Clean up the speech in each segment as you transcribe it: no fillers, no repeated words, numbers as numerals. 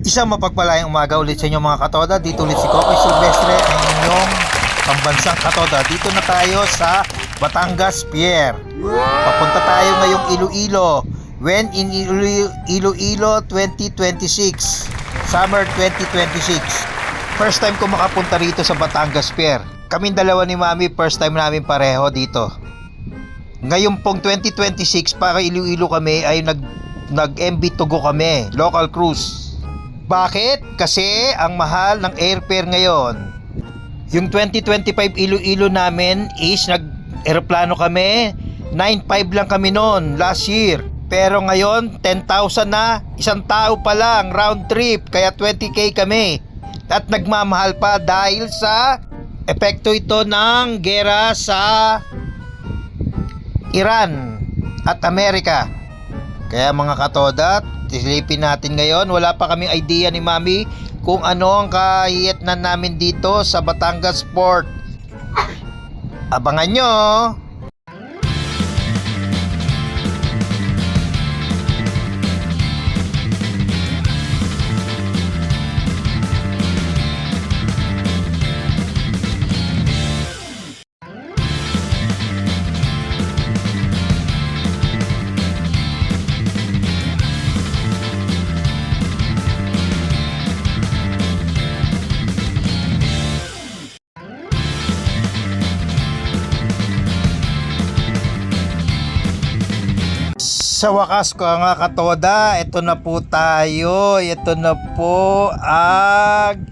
Isang mapagpalayang umaga ulit sa inyo mga katoda. Dito ulit si Kokoy Silvestre, ang inyong pambansang katoda. Dito na tayo sa Batangas Pier. Papunta tayo ngayong Iloilo. When in Iloilo 2026. Summer 2026. First time ko makapunta rito sa Batangas Pier. Kaming dalawa ni Mami, first time namin pareho dito. Ngayon pong 2026 para Iloilo kami ay nag-MB Togo kami, local cruise. Bakit? Kasi ang mahal ng airfare ngayon. Yung 2025 Iloilo namin is nag-aeroplano kami, 9.5 lang kami noon last year. Pero ngayon 10,000 na, isang tao pa lang round trip, kaya 20k kami. At nagmamahal pa dahil sa epekto ito ng gera sa Iran at Amerika. Kaya mga katoda, silipin natin ngayon. Wala pa kaming idea ni Mami kung ano ang kahiyatnan namin dito sa Batangas Port. Abangan nyo! Sa wakas ko nga katoda, ito na po tayo. Ito na po ang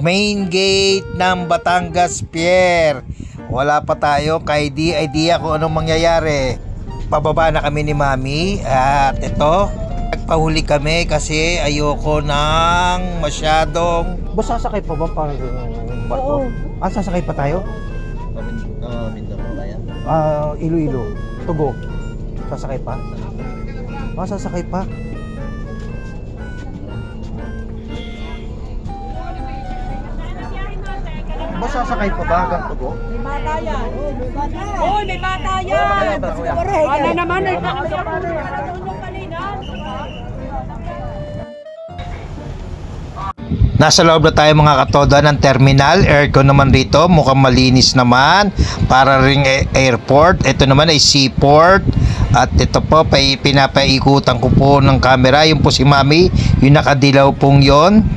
main gate ng Batangas Pier. Wala pa tayo idea kung anong mangyayari. Pababa na kami ni Mami at ito, nagpahuli kami kasi ayoko ng masyadong... Boss, sasakay pa ba pang barko? Oo. Sasakay pa tayo? Mindoro tayo. Iloilo, Togo. Sasakay pa? Sasakay pa? Sasakay pa ba hanggang Togo? May bata yan. Oy, may bata yan. Ano naman ay Nasa loob na tayo mga katoda ng terminal. Aircon naman rito, mukhang malinis naman. Para ring airport. Ito naman ay seaport. At ito po, pinapaikutan ko po ng camera. Yung po si Mami, yung nakadilaw pong yon.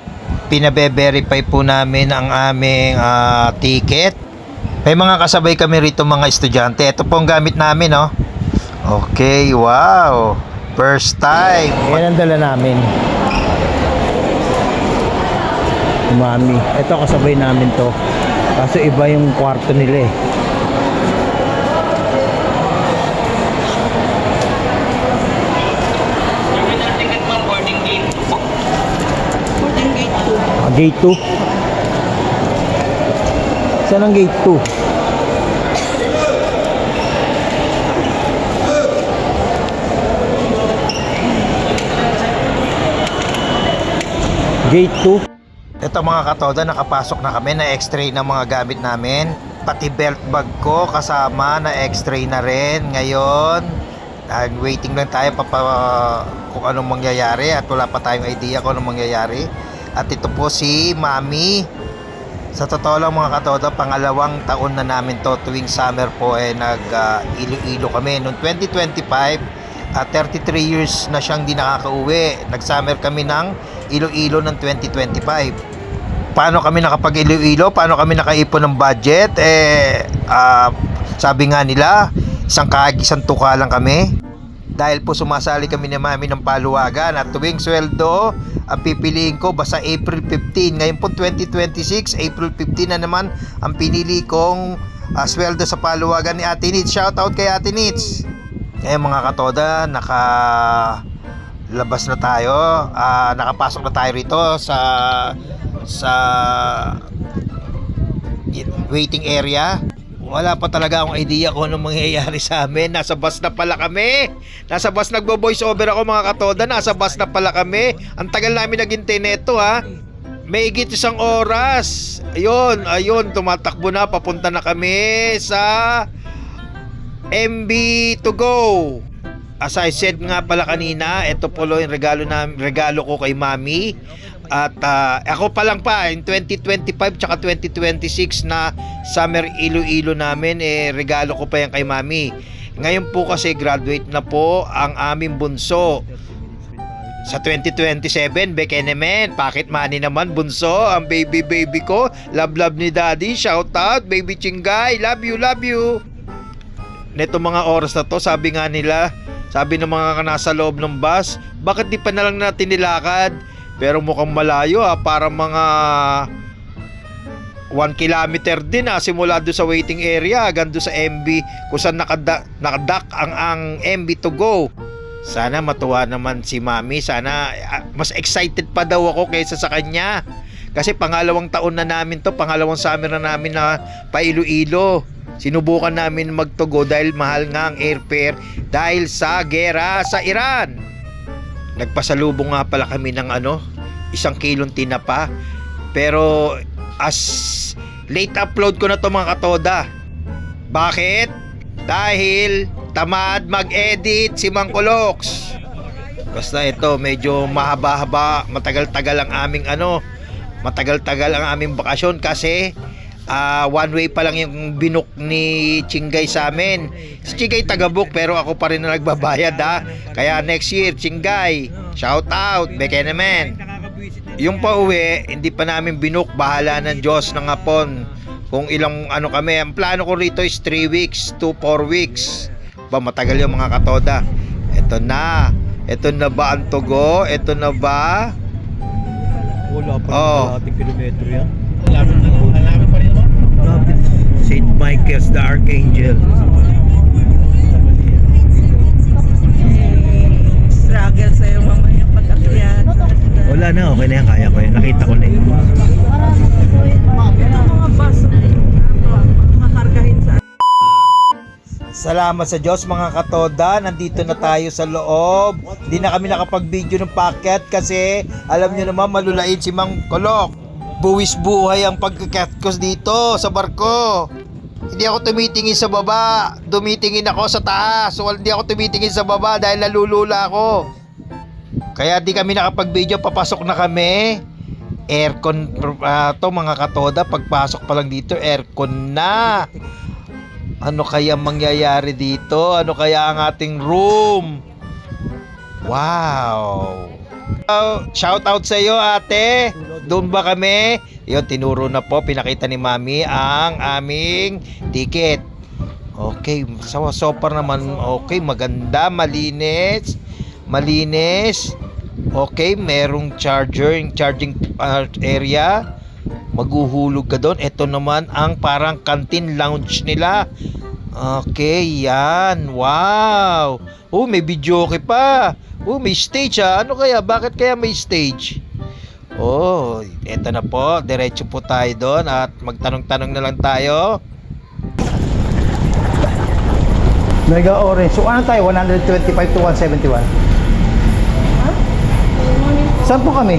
Pinabe-verify po namin ang aming ticket. May mga kasabay kami rito mga estudyante. Ito po ang gamit namin, no? Okay, wow. First time. Yan ang dala namin. Mami, ito kasabay namin to. Kaso iba yung kwarto nila eh. Gate 2. Saan ang gate 2? Gate 2. Ito mga katoda, nakapasok na kami, na x-ray ng mga gamit namin. Pati belt bag ko kasama, na x-ray na rin. Ngayon, waiting lang tayo kung anong mangyayari at wala pa tayong idea kung anong mangyayari. At ito po si Mami. Sa totoo lang mga katoda, pangalawang taon na namin to. Tuwing summer po nag-Iloilo kami. Noong 2025, 33 years na siyang di nakakauwi. Nag-summer kami ng Iloilo ng 2025. Paano kami nakapag-Iloilo? Paano kami nakaipon ng budget? Sabi nga nila, isang tuka lang kami. Dahil po sumasali kami ni Mami ng paluwagan at tuwing sweldo, ang pipiliin ko basta April 15. Ngayon po 2026, April 15 na naman ang pinili kong sweldo sa paluwagan ni Ate Nits. Shout out kay Ate Nits. Mga katoda, nakalabas na tayo. Nakapasok na tayo rito sa waiting area. Wala pa talaga akong idea kung anong mangyayari sa amin. Nasa bus na pala kami. Nasa bus nagbo-voice over ako mga katoda. Nasa bus na pala kami. Ang tagal namin naghintay neto ha. May higit isang oras. Ayun, tumatakbo na. Papunta na kami sa MB to go. As I said nga pala kanina, ito po yung regalo ko kay Mami. At ako pa lang pa in 2025 tsaka 2026 na Summer Iloilo namin, regalo ko pa yan kay Mami. Ngayon po kasi graduate na po ang aming bunso. Sa 2027, Bekenemen, pocket money naman bunso, ang baby ko. Love ni Daddy, shout out baby Chingay, love you. Neto mga oras na to, sabi ng mga nasa loob ng bus, bakit di pa na lang natin nilakad? Pero mukhang malayo para mga 1 kilometer din simula doon sa waiting area hanggang doon sa MB kung saan nakadak ang MB to go. Sana matuwa naman si Mami, sana mas excited pa daw ako kaysa sa kanya. Kasi pangalawang taon na namin to, pangalawang summer na namin na pa Iloilo. Sinubukan namin magtugo dahil mahal nga ang airfare dahil sa gera sa Iran. Nagpasalubong nga pala kami ng 1 kilong tinapa. Pero as late upload ko na to mga katoda. Bakit? Dahil tamad mag-edit si Mang Kulox. Basta ito medyo mahaba-haba, matagal-tagal ang aming bakasyon kasi one way pa lang yung binook ni Chingay sa amin. Si Chingay taga-book pero ako pa rin na nagbabayad Kaya next year Chingay, shout out, Bekenemen. Yung pauwi, hindi pa namin binook, bahala ng Diyos ng hapon. Kung ilang kami, ang plano ko rito is 3 weeks to 4 weeks. Matagal yung mga katoda. Ito na ba ang tugo? Ito na ba? Wala pa ating kilometro yan. Malapit pa rin naman. Malapit. St. Michael's the Archangel. Struggle sa'yo mamaya pag-akyat. Wala na, okay na yan, kaya ko yan. Nakita ko na yun. Mga bus, makakargahin sa Salamat sa Diyos mga katoda, nandito na tayo sa loob. Hindi na kami nakapag-video ng packet kasi alam nyo naman malulain si Mang Kulok. Buwis buhay ang pagkakat ko dito sa barko. Hindi ako tumitingin sa baba, tumitingin ako sa taas. So hindi ako tumitingin sa baba dahil nalulula ako. Kaya di kami nakapag-video, papasok na kami. Aircon to mga katoda, pagpasok pa lang dito aircon na. Ano kaya mangyayari dito? Ano kaya ang ating room? Wow! Shout out sa iyo ate. Doon ba kami? Yun, tinuro na po. Pinakita ni Mami ang aming ticket. Okay, so far naman okay, maganda, malinis. Okay, merong charging area. Maghuhulog ka doon. Ito naman ang parang canteen lounge nila. Okay, yan. Wow. Oh, may videoke pa. Oh, may stage Ano kaya? Bakit kaya may stage? Oh, eto na po. Diretso po tayo doon at magtanong-tanong na lang tayo. Mega Orange. So ano tayo? 125 to 171? Saan po kami?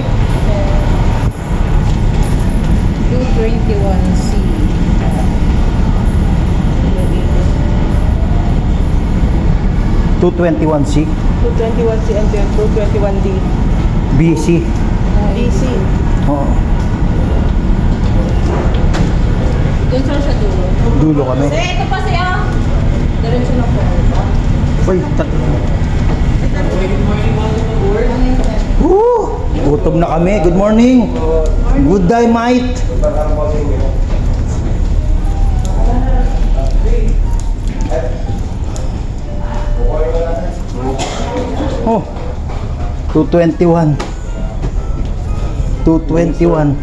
221C. 221C? 221C and then 221D. BC? DC. Oo. Doon saan sa dulo? Dulo kami. Ito pa siya. Diretso na po. Uy, gutom na kami. Good morning. Good day, mate. Oh, 221. 221.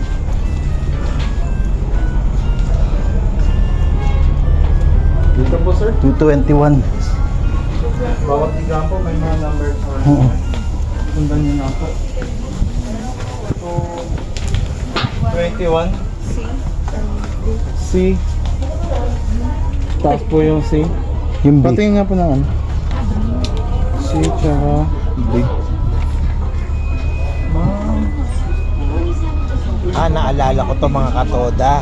Dito po sir, 221. bawat exam po may mga numbers. Oo. Sundan nyo na po. So, 21 C. Taas po yung C. Yung B. Patingin nga po ng C tsaka D. Naalala ko to mga katoda.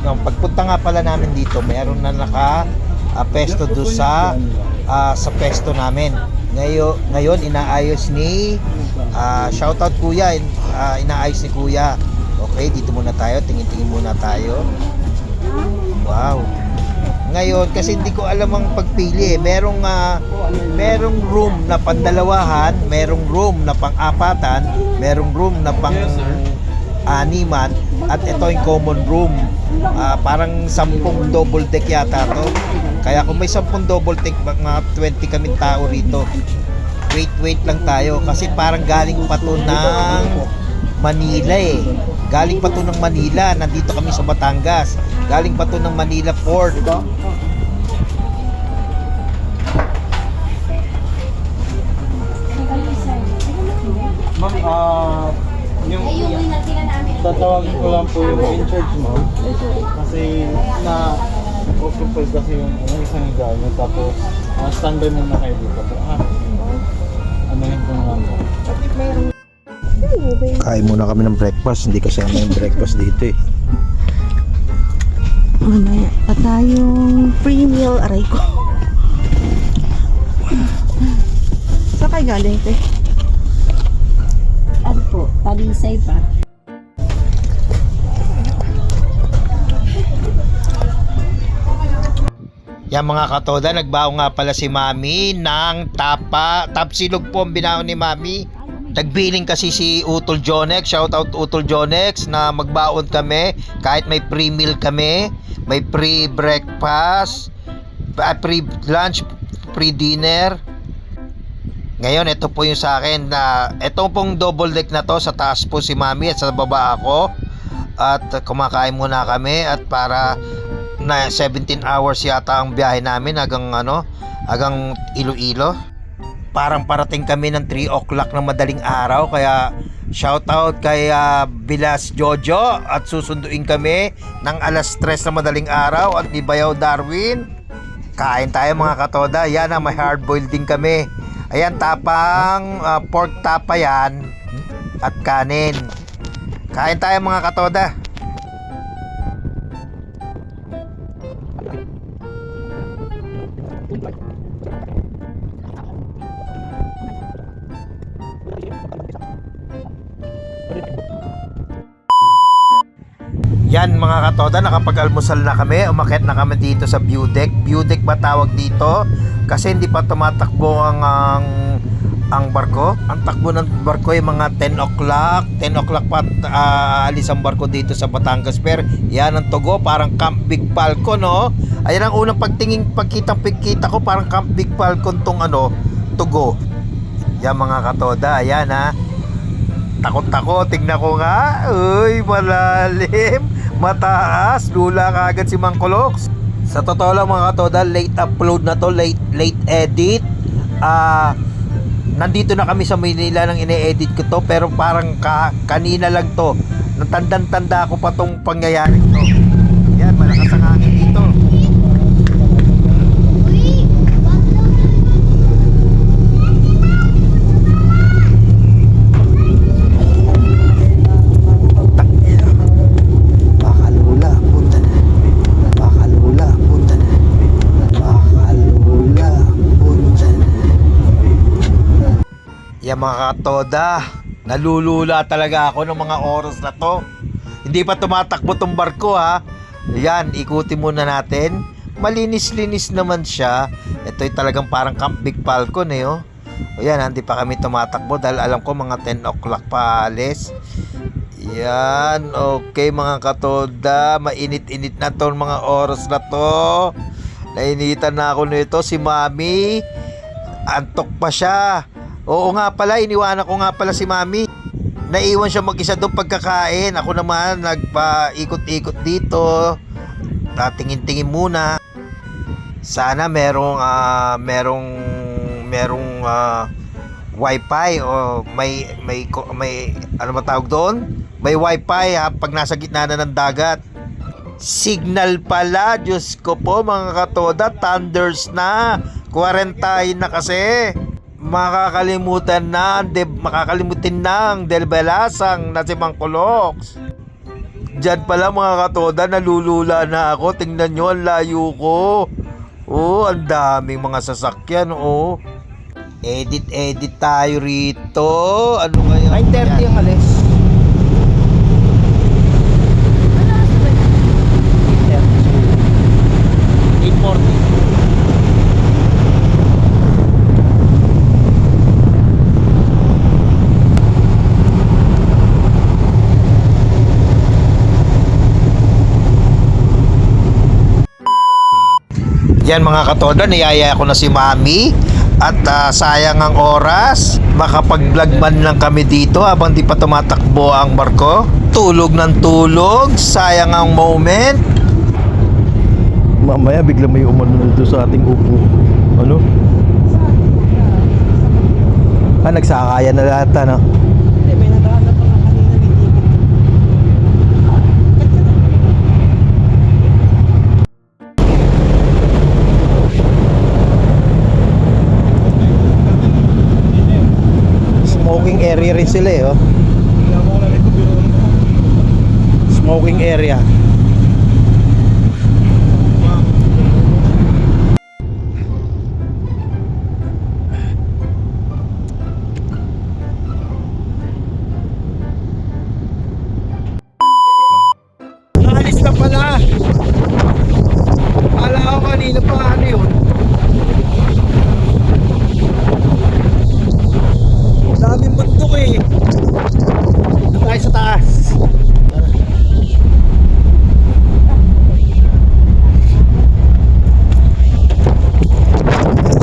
Yung pagpunta nga pala namin dito, meron na pesto doon sa pesto namin. Ngayon inaayos ni shoutout kuya, inaayos ni kuya. Okay, dito muna tayo, tingin-tingin muna tayo. Wow. Ngayon kasi hindi ko alam ang pagpili. Merong room na pandalawahan, merong room na pang-apatan, merong room na pang-animan, at ito yung common room. Parang 10 double deck yata to. Kaya kung may 10 double deck, mga 20 kaming tao rito. Wait lang tayo kasi parang galing pa to ng Manila eh. Galing pa to ng Manila, nandito kami sa Batangas. Galing pa to ng Manila Port. Ma'am, yung tatawagin ko lang po yung in charge ma'am. Kasi occupied kasi yung isang gamit. Tapos standby muna kayo dito po. Ano yun po naman po? Kain muna kami ng breakfast, hindi kasama yung breakfast dito eh. Mamaya pa tayong free meal, aray ko. Saan kayo galing, te? Ano po, Talisay pa. Yan mga katoda, nagbaon nga pala si Mami ng tapsilog po ang binaon ni Mami. Nagbiling kasi si Utol Jonex, shoutout Utol Jonex, na magbaon kami kahit may free meal kami, may free breakfast, free lunch, free dinner. Ngayon, ito po yung sa akin na ito pong double deck na to, sa taas po si Mami at sa baba ako. At kumakain muna kami at para na 17 hours yata ang biyahe namin hanggang Iloilo. Parang parating kami ng 3 o'clock ng madaling araw, kaya shoutout kay Bilas Jojo at susunduin kami ng alas 3 na madaling araw at ni Bayaw Darwin. Kain tayo mga katoda. Yan, may hard boiled din kami. Ayan, tapang pork tapa yan at kanin. Kain tayo mga katoda. Yan mga katoda, nakapag-almusal na kami, umakyat na kami dito sa view deck. View deck ba tawag dito? Kasi hindi pa tumatakbo ang barko. Ang takbo ng barko ay mga 10 o'clock. 10 o'clock pa alis ang barko dito sa Batangas Pier. Yan ang tugo, parang Camp Big Falcon, no? Ayan ang unang pagkita ko, parang Camp Big Falcon tong tugo. Yan mga katoda, ayan ha. Takot, tignan ko nga. Uy, malalim, mataas, lula kagad si Mang Kulox. Sa totoo lang mga katoda, late upload na to, late edit. Nandito na kami sa Manila nang ine-edit ko to, pero parang kanina lang to. Natandang-tanda ko pa tong pangyayari to. Yan, malakas ang hangin dito. Yan mga katoda, nalulula talaga ako ng mga oras na to. Hindi pa tumatakbo tong barko ha. Yan, ikutin muna natin. Malinis-linis naman siya. Ito'y talagang parang Camp Big Falcon eh oh. O yan, hindi pa kami tumatakbo dahil alam ko mga 10 o'clock pa alis. Yan, okay mga katoda, mainit-init na to mga oras na to. Nainitan na ako nito, si Mami. Antok pa siya. Oo nga pala, iniwanan ko nga pala si Mami. Naiwan siya mag-isa doon pagkakain. Ako naman nagpa-ikot-ikot dito. Tingin-tingin muna. Sana merong wifi o may ano ba tawag doon? May wifi ha, pag nasa gitna na ng dagat. Signal pala, Diyos ko po mga katoda, thunders na. 40 na kasi. Makakalimutin ng delbelasang na si Mang Kulox. Diyan pala mga katoda, nalulula na ako. Tingnan nyo, ang layo ko. Oh, ang daming mga sasakyan, oh. Edit tayo rito. Ano ngayon? 9:30 ang alis. 8:40. Yan mga katoda, niyaya ko na si Mami at sayang ang oras, makapag-vlog man lang kami dito habang di pa tumatakbo ang barko. Tulog ng tulog, sayang ang moment. Mamaya bigla may umano dito sa ating upo. Ano? Nagsakaya na lahat, ano? Hindi, may naghahanap pa nga kanina ng ticket. Smoking area rin sila eh, oh. Smoking area. Naalis na pala. Kala ko kanina pa ano yun. Daming bundok eh. Doon tayo sa taas.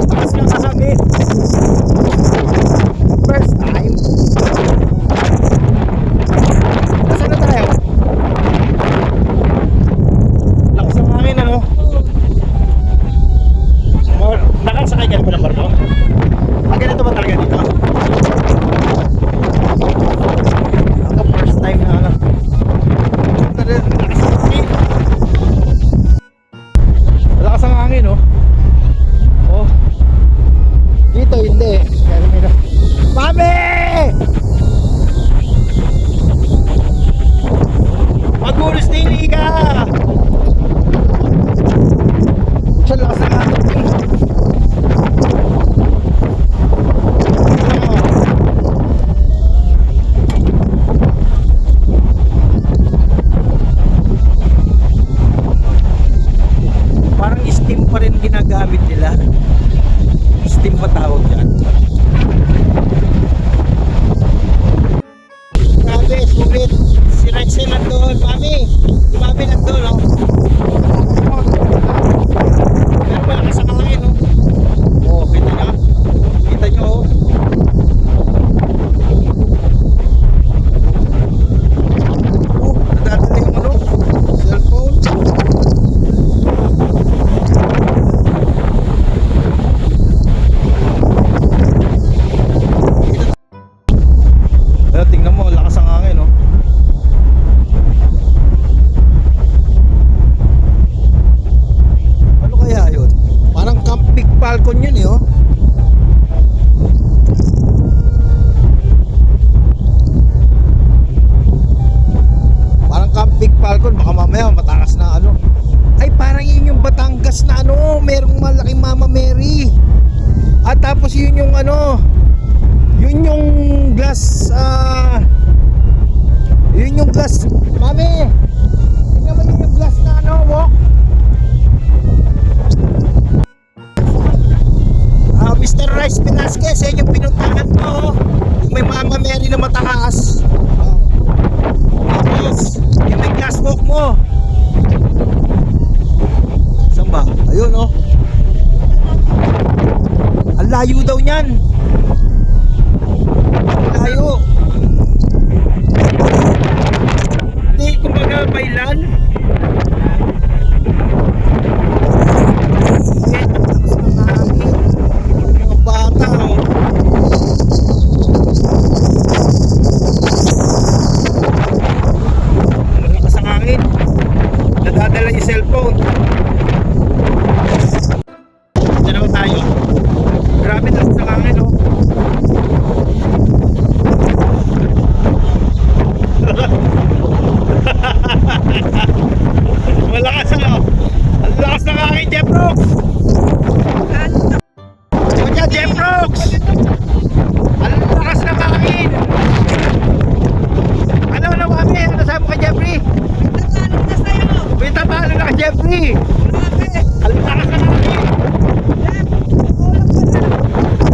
Taas lang sa amin. First time. Nasaan na tayo? Lakas ng hangin, ano? Nakasakay ka na ba ng barko? Ganito ba talaga dito? Ako first time na ano. Lakas ang hangin, oh. Oh. Dito hindi. Pero may Mami! Magulis na yung liga! Siya lakas ang hangin. Parang steam pa rin ginagamit nila. Steam pa tawag dyan. Grabe, sulit. Si Rexel nandun. Mami, si Mami nandun, oh. Pero malakas ang hangin, oh. Oh, kita nyo? Kita nyo, oh. Oh, nadadala yung ano? Cellphone. Ayan, tingnan mo, lakas ang hangin, no? Ano kaya yun? Parang Camp Big Falcon yun, eh, oh. Parang Camp Big Falcon, baka mamaya matakas na ano. Ay, parang yun yung Batangas na ano, merong malaking Mama Mary. At tapos yun yung ano, yun yung glass, yun yung glass. Mami, tingnan mo yun yung glass na ano, walk. Mr. Rice Velasquez, yan yung pinuntahan mo. Yung may Mama Mary na mataas. Tapos, yung may glass walk mo. Saan ba? Ayun, oh. Ang layo daw niyan. Layo. Hindi, kumbaga may lan. Mga bata, oh. Malakas ang hangin. Nadadala yung cellphone. Diyan naman tayo. Grabe lakas ang hangin, oh. Malakas, ano? Ang lakas ng hangin, Jeff Brooks! Ano dyan, Jeff Brooks? Mami! Halata ka na!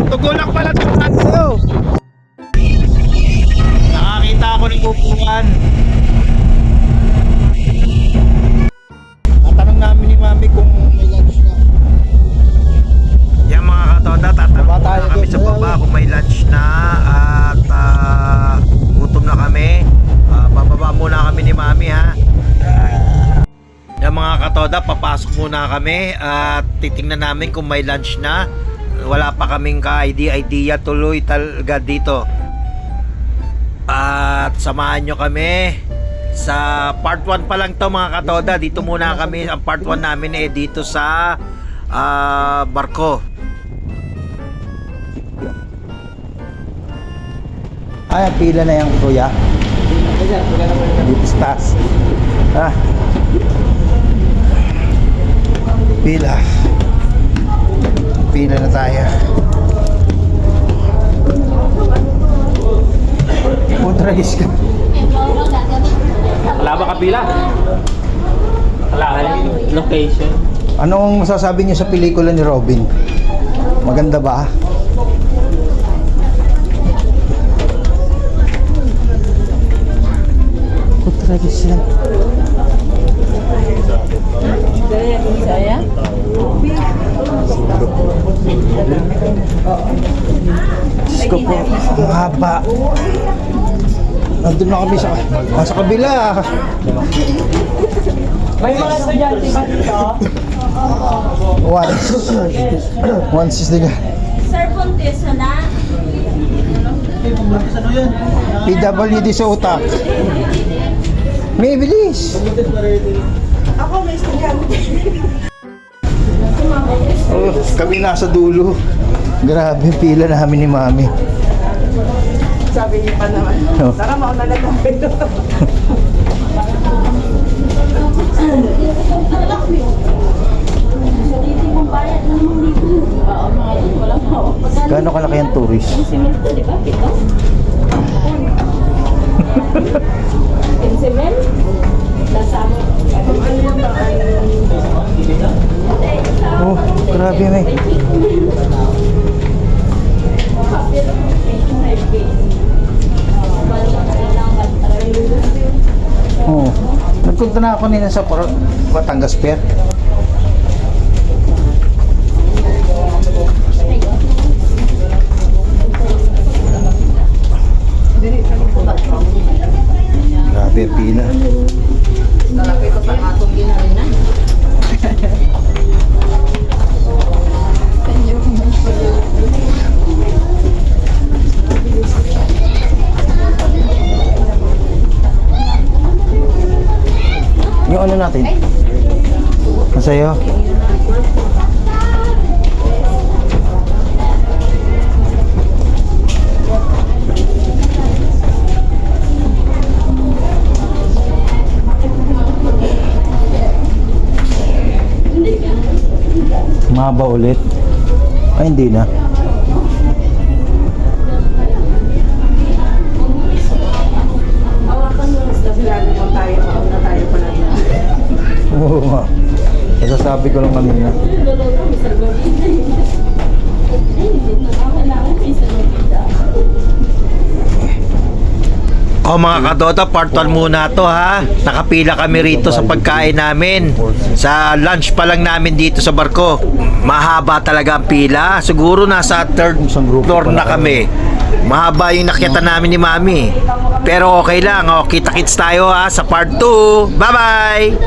Tugulak pala tumaan sa'yo! Nakakita ako ng upuan. Tatanong namin ni Mami kung may lunch na. Yan mga katoda, tatanong Baba tayo na kami doon. sa baba kung may lunch na at gutom na kami. Bababa muna kami ni Mami ha. Yan mga katoda, papasok muna kami at titingnan namin kung may lunch na. Wala pa kaming ka-idea tuloy talaga dito. At samahan nyo kami sa part 1 pa lang to mga katoda. Dito muna kami, ang part 1 namin dito sa barko. Ay, pila na yan, kuya. Dito sa taas. Ah. Pila. Pila na tayo. Putragis ka. Wala ba kapila? Wala ka location. Anong masasabi niyo sa pelikula ni Robin? Maganda ba? Putragis yan. Diyos ko po, ang haba. Nandun na kami sa kabila. May mga estudyante ba dito? Once is the Sir Ponteso na? PWD sa utak. May bilis. Ako may estudyante. Oh, kami nasa dulo. Grabe, pila namin ni Mami. Sabi niyo pa naman. Oh. Saka mauna na tayo. Gaano kalaki ang tourist? Simento, di ba? Pito? Insemen? Lasamo. Oh, grabe may. Oh, nagpunta na ako nila sa Batangas Pier. Grabe ang pila. Lalaki ko sa atong ginarina. Yung ano natin? Masaya. Mahaba ulit. Ay, hindi na. Awakan mo sa lalo mo tayo. Mauna tayo pala na. Oo nga. Nasasabi ko lang kanina. O mga kadota, part 1 muna to ha. Nakapila kami rito sa pagkain namin. Sa lunch pa lang namin dito sa barko. Mahaba talaga ang pila. Siguro nasa third floor na kami. Mahaba yung nakita namin ni Mami. Pero okay lang. O, kita-kits tayo ha sa part 2. Bye-bye!